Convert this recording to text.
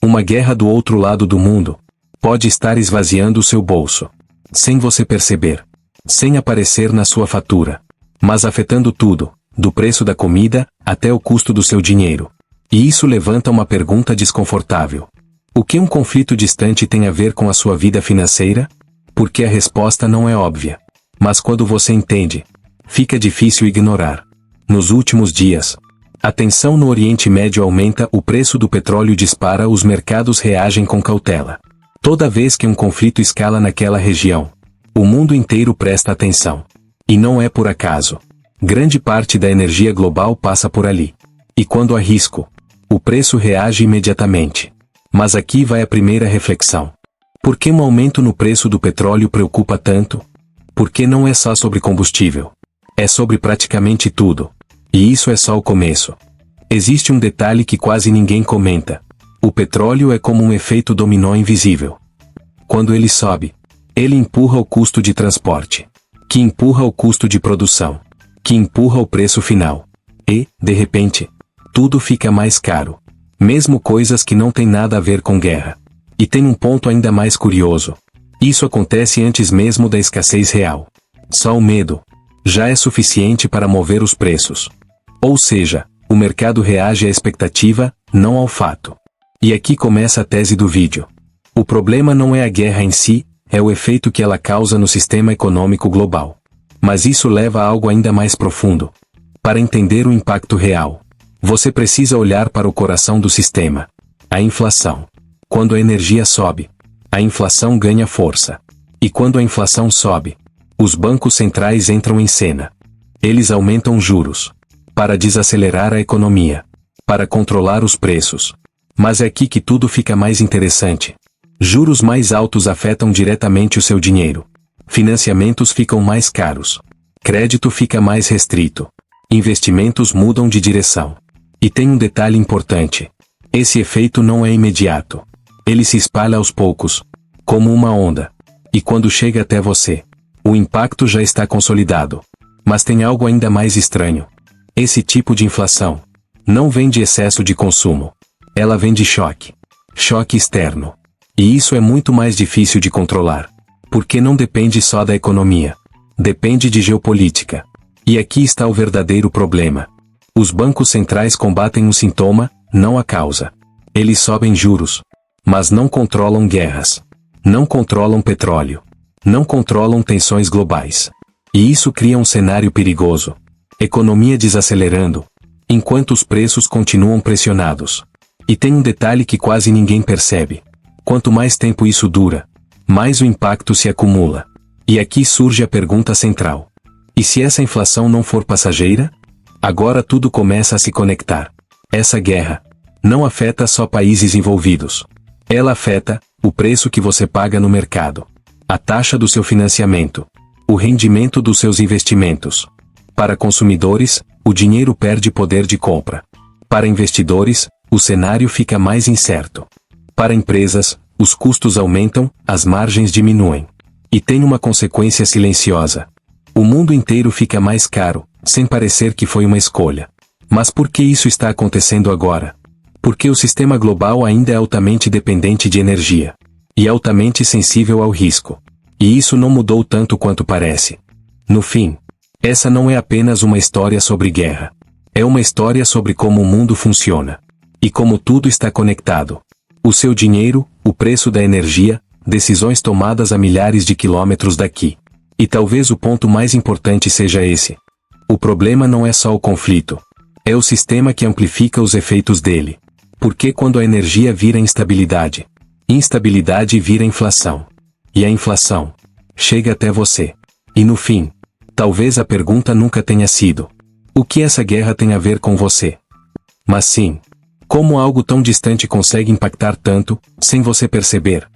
Uma guerra do outro lado do mundo pode estar esvaziando o seu bolso, sem você perceber, sem aparecer na sua fatura, mas afetando tudo, do preço da comida até o custo do seu dinheiro. E isso levanta uma pergunta desconfortável. O que um conflito distante tem a ver com a sua vida financeira? Porque a resposta não é óbvia. Mas quando você entende, fica difícil ignorar. Nos últimos dias, a tensão no Oriente Médio aumenta, o preço do petróleo dispara, os mercados reagem com cautela. Toda vez que um conflito escala naquela região, o mundo inteiro presta atenção. E não é por acaso. Grande parte da energia global passa por ali. E quando há risco, o preço reage imediatamente. Mas aqui vai a primeira reflexão. Por que um aumento no preço do petróleo preocupa tanto? Porque não é só sobre combustível. É sobre praticamente tudo. E isso é só o começo. Existe um detalhe que quase ninguém comenta. O petróleo é como um efeito dominó invisível. Quando ele sobe, ele empurra o custo de transporte, que empurra o custo de produção, que empurra o preço final. E, de repente, tudo fica mais caro. Mesmo coisas que não têm nada a ver com guerra. E tem um ponto ainda mais curioso. Isso acontece antes mesmo da escassez real. Só o medo já é suficiente para mover os preços. Ou seja, o mercado reage à expectativa, não ao fato. E aqui começa a tese do vídeo. O problema não é a guerra em si, é o efeito que ela causa no sistema econômico global. Mas isso leva a algo ainda mais profundo. Para entender o impacto real, você precisa olhar para o coração do sistema. A inflação. Quando a energia sobe, a inflação ganha força. E quando a inflação sobe, os bancos centrais entram em cena. Eles aumentam juros para desacelerar a economia, para controlar os preços. Mas é aqui que tudo fica mais interessante. Juros mais altos afetam diretamente o seu dinheiro. Financiamentos ficam mais caros. Crédito fica mais restrito. Investimentos mudam de direção. E tem um detalhe importante. Esse efeito não é imediato. Ele se espalha aos poucos, como uma onda. E quando chega até você, o impacto já está consolidado. Mas tem algo ainda mais estranho. Esse tipo de inflação não vem de excesso de consumo. Ela vem de choque. Choque externo. E isso é muito mais difícil de controlar. Porque não depende só da economia. Depende de geopolítica. E aqui está o verdadeiro problema. Os bancos centrais combatem um sintoma, não a causa. Eles sobem juros, mas não controlam guerras. Não controlam petróleo. Não controlam tensões globais. E isso cria um cenário perigoso. Economia desacelerando, enquanto os preços continuam pressionados. E tem um detalhe que quase ninguém percebe. Quanto mais tempo isso dura, mais o impacto se acumula. E aqui surge a pergunta central. E se essa inflação não for passageira? Agora tudo começa a se conectar. Essa guerra não afeta só países envolvidos. Ela afeta o preço que você paga no mercado, a taxa do seu financiamento, o rendimento dos seus investimentos. Para consumidores, o dinheiro perde poder de compra. Para investidores, o cenário fica mais incerto. Para empresas, os custos aumentam, as margens diminuem. E tem uma consequência silenciosa. O mundo inteiro fica mais caro, sem parecer que foi uma escolha. Mas por que isso está acontecendo agora? Porque o sistema global ainda é altamente dependente de energia. E altamente sensível ao risco. E isso não mudou tanto quanto parece. No fim, essa não é apenas uma história sobre guerra. É uma história sobre como o mundo funciona. E como tudo está conectado. O seu dinheiro, o preço da energia, decisões tomadas a milhares de quilômetros daqui. E talvez o ponto mais importante seja esse. O problema não é só o conflito. É o sistema que amplifica os efeitos dele. Porque quando a energia vira instabilidade, instabilidade vira inflação. E a inflação chega até você. E no fim, talvez a pergunta nunca tenha sido: o que essa guerra tem a ver com você? Mas sim, como algo tão distante consegue impactar tanto, sem você perceber?